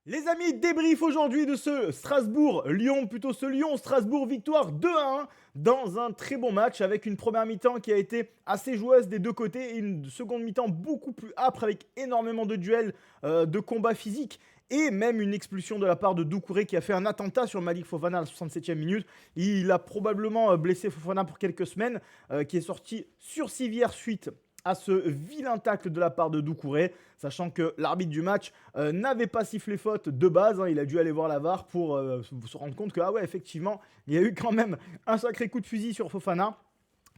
Les amis, débrief aujourd'hui de ce Strasbourg-Lyon, plutôt ce Lyon-Strasbourg victoire 2-1 dans un très bon match avec une première mi-temps qui a été assez joueuse des deux côtés et une seconde mi-temps beaucoup plus âpre avec énormément de duels, de combats physiques et même une expulsion de la part de Doucouré qui a fait un attentat sur Malik Fofana à la 67e minute. Il a probablement blessé Fofana pour quelques semaines, qui est sorti sur civière suite à ce vilain tacle de la part de Doucouré, sachant que l'arbitre du match n'avait pas sifflé faute de base, hein. Il a dû aller voir la VAR pour se rendre compte que, ah ouais, effectivement, il y a eu quand même un sacré coup de fusil sur Fofana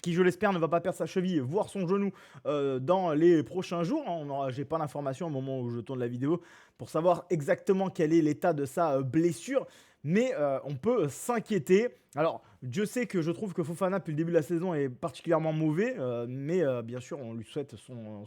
qui, je l'espère, ne va pas perdre sa cheville, voire son genou dans les prochains jours. J'ai pas l'information au moment où je tourne la vidéo pour savoir exactement quel est l'état de sa blessure, mais on peut s'inquiéter. Alors, Dieu sait que je trouve que Fofana, depuis le début de la saison, est particulièrement mauvais, mais bien sûr, on lui souhaite son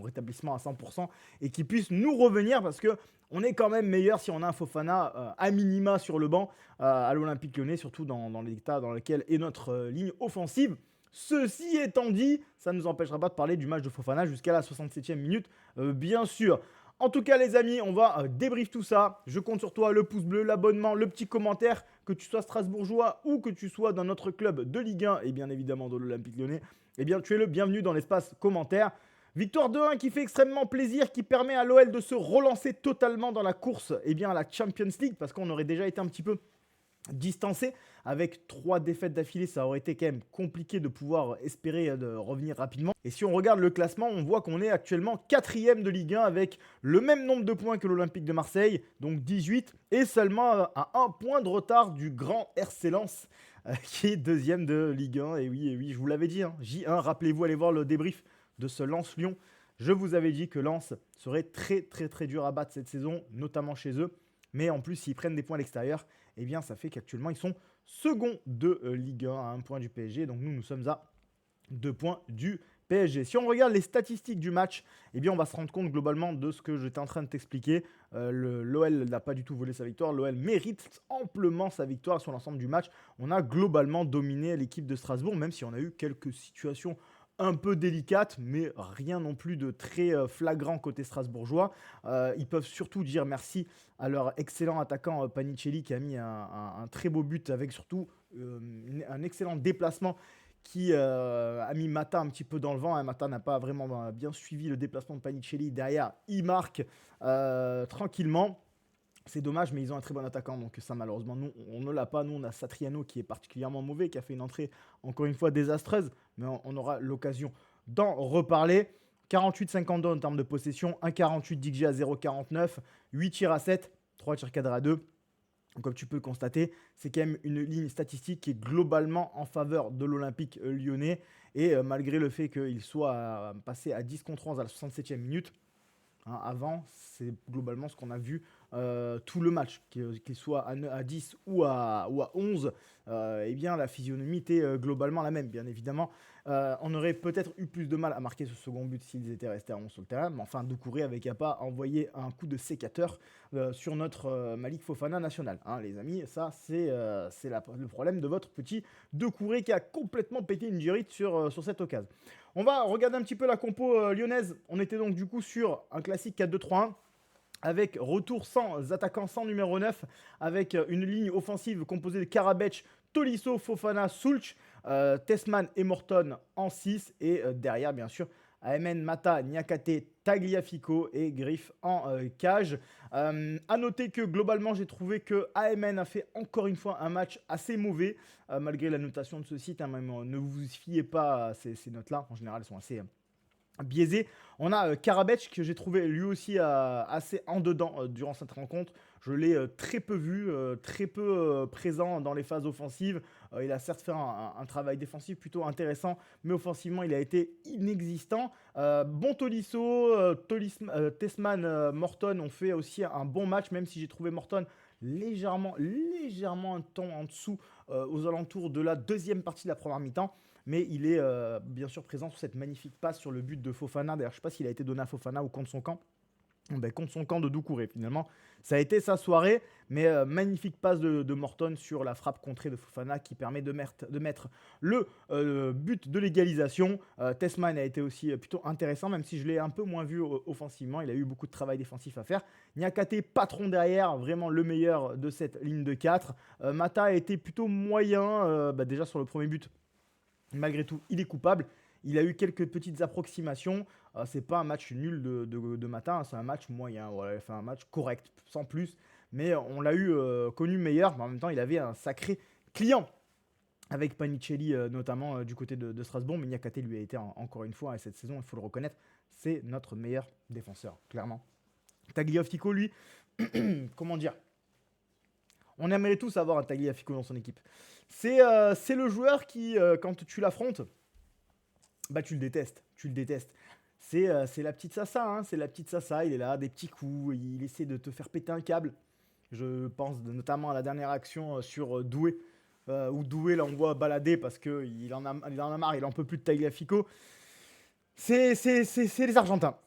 rétablissement à 100% et qu'il puisse nous revenir parce que on est quand même meilleur si on a un Fofana à minima sur le banc à l'Olympique Lyonnais, surtout dans l'état dans lequel est notre ligne offensive. Ceci étant dit, ça ne nous empêchera pas de parler du match de Fofana jusqu'à la 67e minute, bien sûr. En tout cas, les amis, on va débrief tout ça. Je compte sur toi, le pouce bleu, l'abonnement, le petit commentaire, que tu sois strasbourgeois ou que tu sois dans notre club de Ligue 1 et bien évidemment de l'Olympique Lyonnais. Eh bien, tu es le bienvenu dans l'espace commentaire. Victoire 2-1 qui fait extrêmement plaisir, qui permet à l'OL de se relancer totalement dans la course à la Champions League, parce qu'on aurait déjà été un petit peu distancé. Avec 3 défaites d'affilée, ça aurait été quand même compliqué de pouvoir espérer de revenir rapidement. Et si on regarde le classement, on voit qu'on est actuellement 4e de Ligue 1 avec le même nombre de points que l'Olympique de Marseille, donc 18, et seulement à 1 point de retard du grand RC Lens, qui est 2e de Ligue 1. Et oui, je vous l'avais dit, hein, J1, rappelez-vous, allez voir le débrief de ce Lens-Lyon. Je vous avais dit que Lens serait très dur à battre cette saison, notamment chez eux. Mais en plus, s'ils prennent des points à l'extérieur, eh bien, ça fait qu'actuellement, ils sont second de Ligue 1 à 1 point du PSG. Donc nous sommes à 2 points du PSG. Si on regarde les statistiques du match, eh bien, on va se rendre compte globalement de ce que j'étais en train de t'expliquer. L'OL n'a pas du tout volé sa victoire. L'OL mérite amplement sa victoire sur l'ensemble du match. On a globalement dominé l'équipe de Strasbourg, même si on a eu quelques situations un peu délicates, mais rien non plus de très flagrant côté strasbourgeois. Ils peuvent surtout dire merci à leur excellent attaquant Panicelli qui a mis un très beau but avec surtout un excellent déplacement qui a mis Mata un petit peu dans le vent. Mata n'a pas vraiment bien suivi le déplacement de Panicelli. Derrière, il marque tranquillement. C'est dommage, mais ils ont un très bon attaquant, donc ça malheureusement, nous, on ne l'a pas. Nous, on a Satriano qui est particulièrement mauvais, qui a fait une entrée, encore une fois, désastreuse, mais on aura l'occasion d'en reparler. 48-52 en termes de possession, 1,48 d'XG à 0,49, 8 tirs à 7, 3 tirs cadrés à 2. Donc, comme tu peux le constater, c'est quand même une ligne statistique qui est globalement en faveur de l'Olympique lyonnais. Et malgré le fait qu'il soit passé à 10 contre 11 à la 67e minute, hein, avant, c'est globalement ce qu'on a vu tout le match, qu'il soit à 10 ou à 11, eh bien la physionomie était globalement la même. Bien évidemment, on aurait peut-être eu plus de mal à marquer ce second but s'ils étaient restés à 11 sur le terrain, mais enfin Doucouré avait qu'à pas envoyer un coup de sécateur sur notre Malik Fofana national. Hein, les amis, ça c'est le problème de votre petit Doucouré qui a complètement pété une gyrite sur cette occasion. On va regarder un petit peu la compo lyonnaise. On était donc du coup sur un classique 4-2-3-1 avec retour sans attaquant, sans numéro 9, avec une ligne offensive composée de Karabec, Tolisso, Fofana, Sulch, Tessman et Morton en 6 et derrière bien sûr Aemen, Mata, Niakate, Tagliafico et Griff en cage. À noter que globalement, j'ai trouvé que Aemen a fait encore une fois un match assez mauvais, malgré la notation de ce site. Hein, même, ne vous fiez pas à ces notes-là. En général, elles sont assez biaisé. On a Karabec que j'ai trouvé lui aussi assez en dedans durant cette rencontre. Je l'ai très peu vu, très peu présent dans les phases offensives. Il a certes fait un travail défensif plutôt intéressant, mais offensivement il a été inexistant. Bon Tolisso, Tessman, Morton ont fait aussi un bon match, même si j'ai trouvé Morton légèrement un temps en dessous aux alentours de la deuxième partie de la première mi-temps. Mais il est bien sûr présent sur cette magnifique passe sur le but de Fofana. D'ailleurs, je ne sais pas s'il a été donné à Fofana ou contre son camp. contre son camp de Doucouré. Finalement, ça a été sa soirée, mais magnifique passe de Morton sur la frappe contrée de Fofana qui permet de mettre le but de l'égalisation. Tessman a été aussi plutôt intéressant, même si je l'ai un peu moins vu offensivement. Il a eu beaucoup de travail défensif à faire. Niakate, patron derrière, vraiment le meilleur de cette ligne de 4. Mata a été plutôt moyen, déjà sur le premier but. Malgré tout, il est coupable. Il a eu quelques petites approximations. C'est pas un match nul de matin, c'est un match moyen. Voilà, il a fait un match correct, sans plus. Mais on l'a eu connu meilleur. Mais en même temps, il avait un sacré client. Avec Panicelli, notamment du côté de Strasbourg. Mais Niakate lui a été encore une fois, et cette saison, il faut le reconnaître, c'est notre meilleur défenseur, clairement. Tagliafico, lui, comment dire, on aimerait tous avoir un Tagliafico dans son équipe. C'est le joueur qui, quand tu l'affrontes, bah tu le détestes, tu le détestes. C'est la petite Sassa, hein, c'est la petite Sassa, il est là, des petits coups, il essaie de te faire péter un câble. Je pense notamment à la dernière action sur Doué, où Doué l'envoie balader parce qu'il en a marre, il en peut plus de Tagliafico. C'est les Argentins.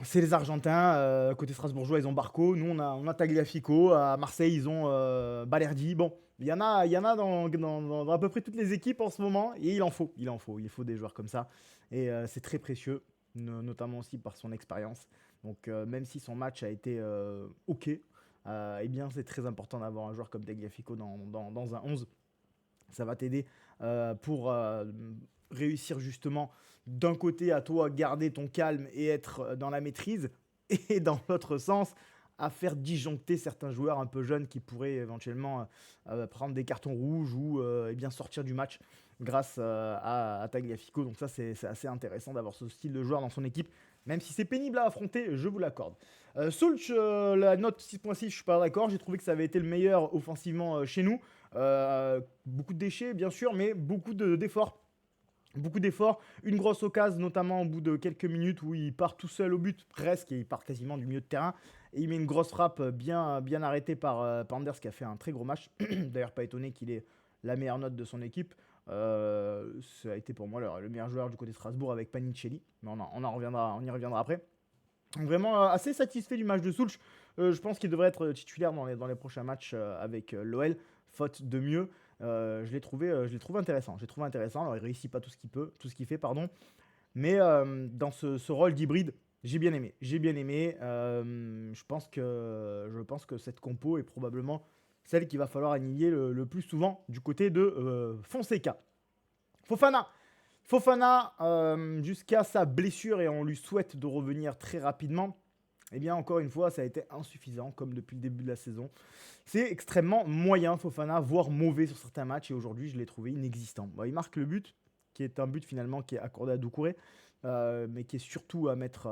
C'est les Argentins, côté strasbourgeois, ils ont Barco, nous on a Tagliafico, à Marseille ils ont Balerdi. Bon, il y en a dans à peu près toutes les équipes en ce moment, et il faut des joueurs comme ça. Et c'est très précieux, notamment aussi par son expérience. Donc même si son match a été ok, eh bien c'est très important d'avoir un joueur comme Tagliafico dans un 11. Ça va t'aider pour réussir justement d'un côté à toi garder ton calme et être dans la maîtrise, et dans l'autre sens à faire disjoncter certains joueurs un peu jeunes qui pourraient éventuellement prendre des cartons rouges ou eh bien sortir du match grâce à Tagliafico. Donc ça c'est assez intéressant d'avoir ce style de joueur dans son équipe, même si c'est pénible à affronter, je vous l'accorde. Soulch, la note 6.6, je suis pas d'accord, j'ai trouvé que ça avait été le meilleur offensivement chez nous. Beaucoup de déchets bien sûr, mais d'efforts. Beaucoup d'efforts, une grosse occasion notamment au bout de quelques minutes où il part tout seul au but, presque, et il part quasiment du milieu de terrain. Et il met une grosse frappe bien arrêtée par Panders qui a fait un très gros match. D'ailleurs, pas étonné qu'il ait la meilleure note de son équipe. Ça a été pour moi le meilleur joueur du côté de Strasbourg avec Panicelli. Mais on y reviendra après. Donc vraiment assez satisfait du match de Soulch. Je pense qu'il devrait être titulaire dans les prochains matchs avec l'OL, faute de mieux. Je l'ai trouvé intéressant. Alors il réussit pas tout ce qu'il fait, pardon. Mais dans ce rôle d'hybride, j'ai bien aimé. Je pense que cette compo est probablement celle qu'il va falloir aligner le plus souvent du côté de Fonseca. Fofana, jusqu'à sa blessure, et on lui souhaite de revenir très rapidement, eh bien encore une fois, ça a été insuffisant, comme depuis le début de la saison. C'est extrêmement moyen, Fofana, voire mauvais sur certains matchs, et aujourd'hui, je l'ai trouvé inexistant. Bon, il marque le but, qui est un but finalement qui est accordé à Doucouré, mais qui est surtout à mettre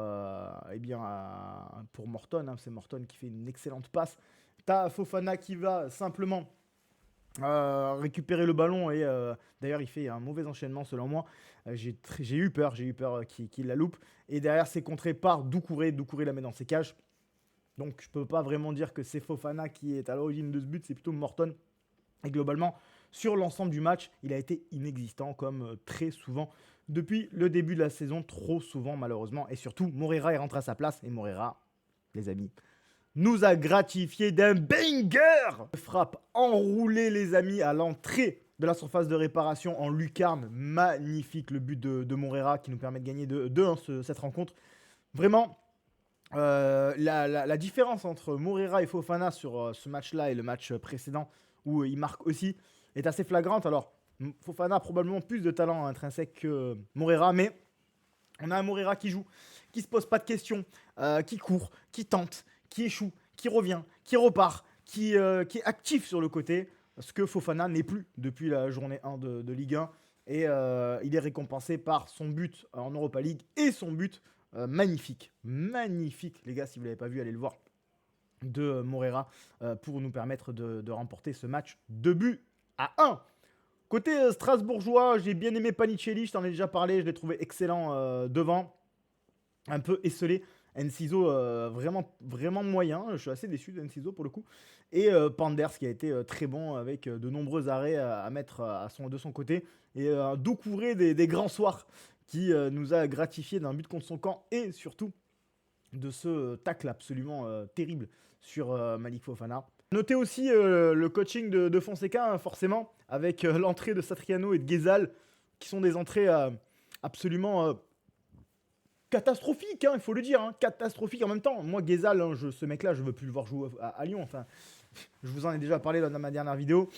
pour Morton. Hein, c'est Morton qui fait une excellente passe. T'as Fofana qui va simplement récupérer le ballon, et d'ailleurs il fait un mauvais enchaînement selon moi. J'ai eu peur qu'il la loupe, et derrière c'est contré par Doucouré la met dans ses cages. Donc je peux pas vraiment dire que c'est Fofana qui est à l'origine de ce but, c'est plutôt Morton. Et globalement sur l'ensemble du match, il a été inexistant, comme très souvent depuis le début de la saison, trop souvent malheureusement. Et surtout Moreira est rentré à sa place, et Moreira, les amis, nous a gratifié d'un banger. Frappe enroulée, les amis, à l'entrée de la surface de réparation en lucarne. Magnifique le but de Moreira qui nous permet de gagner 2-1 cette rencontre. Vraiment, la différence entre Moreira et Fofana sur ce match-là et le match précédent où il marque aussi est assez flagrante. Alors, Fofana a probablement plus de talent intrinsèque que Moreira, mais on a un Moreira qui joue, qui se pose pas de questions, qui court, qui tente, qui échoue, qui revient, qui repart, qui est actif sur le côté, ce que Fofana n'est plus depuis la journée 1 de Ligue 1. Et il est récompensé par son but en Europa League et son but magnifique, les gars, si vous ne l'avez pas vu, allez le voir, de Moreira pour nous permettre de remporter ce match 2-1. Côté strasbourgeois, j'ai bien aimé Panicelli, je t'en ai déjà parlé, je l'ai trouvé excellent devant, un peu esselé. Enciso, vraiment moyen, je suis assez déçu d'Enciso pour le coup. Et Panders qui a été très bon avec de nombreux arrêts à mettre de son côté. Et Doucouré des grands soirs qui nous a gratifié d'un but contre son camp, et surtout de ce tacle absolument terrible sur Malik Fofana. Notez aussi le coaching de Fonseca, hein, forcément, avec l'entrée de Satriano et de Ghezal, qui sont des entrées absolument catastrophiques, hein, il faut le dire, hein, catastrophiques en même temps. Moi, Ghezal, hein, ce mec-là, je veux plus le voir jouer à Lyon. Enfin, je vous en ai déjà parlé dans ma dernière vidéo.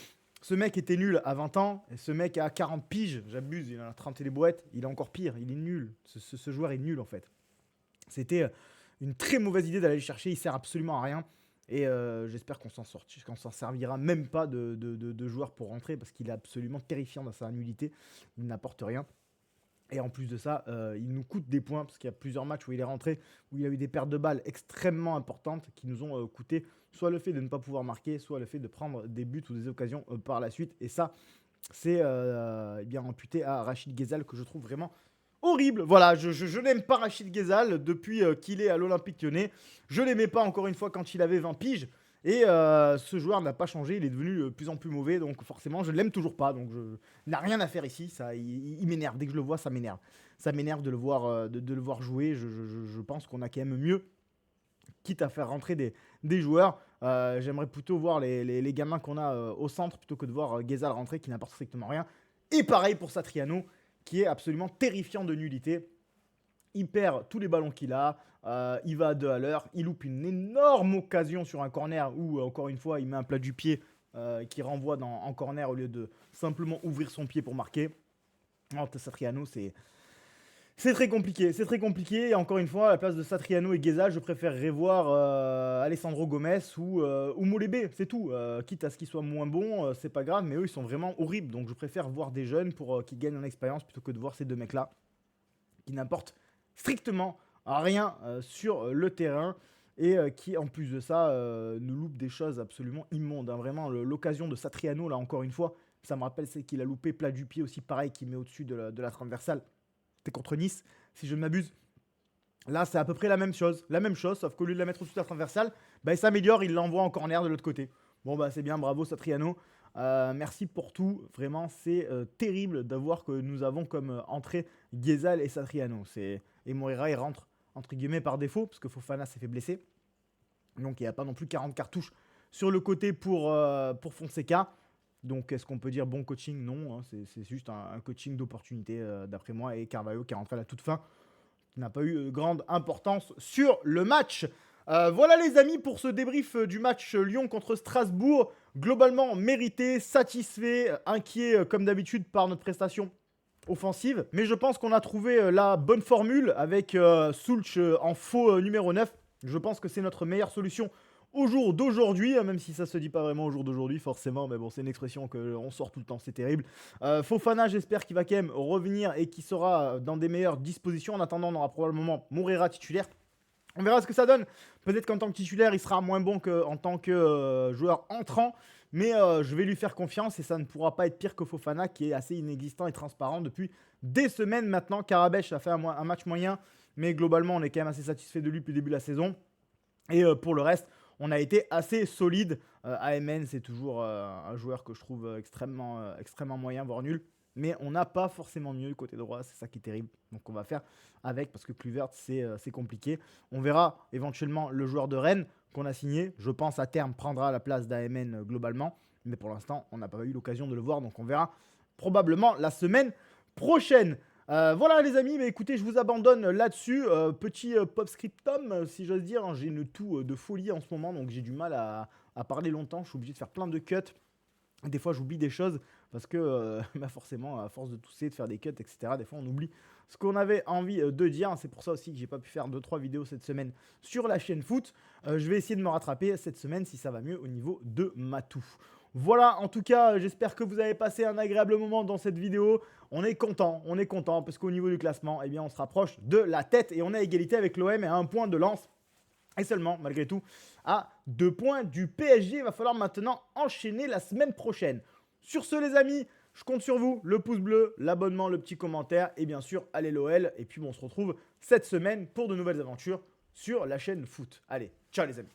Ce mec était nul à 20 ans, et ce mec a 40 piges, j'abuse, il en a 30 et des boîtes, il est encore pire, il est nul. Ce joueur est nul en fait. C'était une très mauvaise idée d'aller le chercher, il sert absolument à rien. Et j'espère qu'on s'en servira même pas de joueur pour rentrer, parce qu'il est absolument terrifiant dans sa nullité, il n'apporte rien. Et en plus de ça, il nous coûte des points, parce qu'il y a plusieurs matchs où il est rentré, où il a eu des pertes de balles extrêmement importantes, qui nous ont coûté soit le fait de ne pas pouvoir marquer, soit le fait de prendre des buts ou des occasions par la suite. Et ça, c'est bien imputé à Rachid Ghezal, que je trouve vraiment horrible. Voilà, je n'aime pas Rachid Ghezal depuis qu'il est à l'Olympique Lyonnais. Je ne l'aimais pas encore une fois quand il avait 20 piges. Et ce joueur n'a pas changé, il est devenu de plus en plus mauvais, donc forcément je ne l'aime toujours pas, donc il n'a rien à faire ici, ça, il m'énerve, dès que je le vois ça m'énerve. Ça m'énerve de le voir jouer, je pense qu'on a quand même mieux, quitte à faire rentrer des joueurs. J'aimerais plutôt voir les gamins qu'on a au centre, plutôt que de voir Ghezal rentrer qui n'apporte strictement rien. Et pareil pour Satriano, qui est absolument terrifiant de nullité. Il perd tous les ballons qu'il a, il va à 2 à l'heure, il loupe une énorme occasion sur un corner où, encore une fois, il met un plat du pied qui renvoie en corner au lieu de simplement ouvrir son pied pour marquer. Alors, Satriano, c'est très compliqué, et encore une fois, à la place de Satriano et Ghezal, je préférerais voir Alessandro Gomez ou Molébé, c'est tout. Quitte à ce qu'ils soient moins bons, c'est pas grave, mais eux, ils sont vraiment horribles. Donc, je préfère voir des jeunes pour qu'ils gagnent en expérience plutôt que de voir ces deux mecs-là qui n'apportent strictement rien sur le terrain et qui en plus de ça nous loupe des choses absolument immondes, hein. Vraiment l'occasion de Satriano là encore une fois, ça me rappelle celle qu'il a loupé plat du pied aussi, pareil, qui met au-dessus de la transversale, c'était contre Nice si je ne m'abuse. Là c'est à peu près la même chose sauf qu'au lieu de la mettre au-dessus de la transversale, bah, il s'améliore, il l'envoie en corner de l'autre côté. Bon bah c'est bien, bravo Satriano. Merci pour tout, vraiment c'est terrible d'avoir que nous avons comme entrée Ghezal et Satriano. Et Moreira il rentre entre guillemets par défaut, parce que Fofana s'est fait blesser. Donc il n'y a pas non plus 40 cartouches sur le côté pour Fonseca. Donc est-ce qu'on peut dire bon coaching? Non, hein, c'est juste un coaching d'opportunité d'après moi. Et Carvalho qui est rentré à la toute fin, qui n'a pas eu grande importance sur le match. Voilà les amis pour ce débrief du match Lyon contre Strasbourg. Globalement mérité, satisfait, inquiet comme d'habitude par notre prestation offensive. Mais je pense qu'on a trouvé la bonne formule avec Soulch en faux numéro 9. Je pense que c'est notre meilleure solution au jour d'aujourd'hui, même si ça se dit pas vraiment au jour d'aujourd'hui forcément, mais bon c'est une expression qu'on sort tout le temps, c'est terrible. Fofana, j'espère qu'il va quand même revenir et qu'il sera dans des meilleures dispositions. En attendant, on aura probablement Moreira titulaire. On verra ce que ça donne. Peut-être qu'en tant que titulaire, il sera moins bon qu'en tant que joueur entrant. Mais je vais lui faire confiance et ça ne pourra pas être pire que Fofana, qui est assez inexistant et transparent depuis des semaines maintenant. Karabech a fait un match moyen, mais globalement, on est quand même assez satisfait de lui depuis le début de la saison. Et pour le reste, on a été assez solide. AMN, c'est toujours un joueur que je trouve extrêmement moyen, voire nul. Mais on n'a pas forcément mieux du côté droit, c'est ça qui est terrible. Donc on va faire avec, parce que Kluivert, c'est compliqué. On verra éventuellement le joueur de Rennes qu'on a signé. Je pense à terme prendra la place d'AMN globalement. Mais pour l'instant, on n'a pas eu l'occasion de le voir. Donc on verra probablement la semaine prochaine. Voilà les amis, mais écoutez, je vous abandonne là-dessus. Petit pop-scriptum, si j'ose dire, hein. J'ai une toux de folie en ce moment, donc j'ai du mal à parler longtemps. Je suis obligé de faire plein de cuts. Des fois, j'oublie des choses parce que bah forcément, à force de tousser, de faire des cuts, etc., des fois, on oublie ce qu'on avait envie de dire. C'est pour ça aussi que j'ai pas pu faire 2-3 vidéos cette semaine sur la chaîne foot. Je vais essayer de me rattraper cette semaine si ça va mieux au niveau de ma toux. Voilà, en tout cas, j'espère que vous avez passé un agréable moment dans cette vidéo. On est content parce qu'au niveau du classement, eh bien, on se rapproche de la tête et on a égalité avec l'OM et à 1 point de lance. Et seulement, malgré tout, à 2 points du PSG. Il va falloir maintenant enchaîner la semaine prochaine. Sur ce, les amis, je compte sur vous. Le pouce bleu, l'abonnement, le petit commentaire et bien sûr, allez l'OL. Et puis, bon, on se retrouve cette semaine pour de nouvelles aventures sur la chaîne foot. Allez, ciao les amis.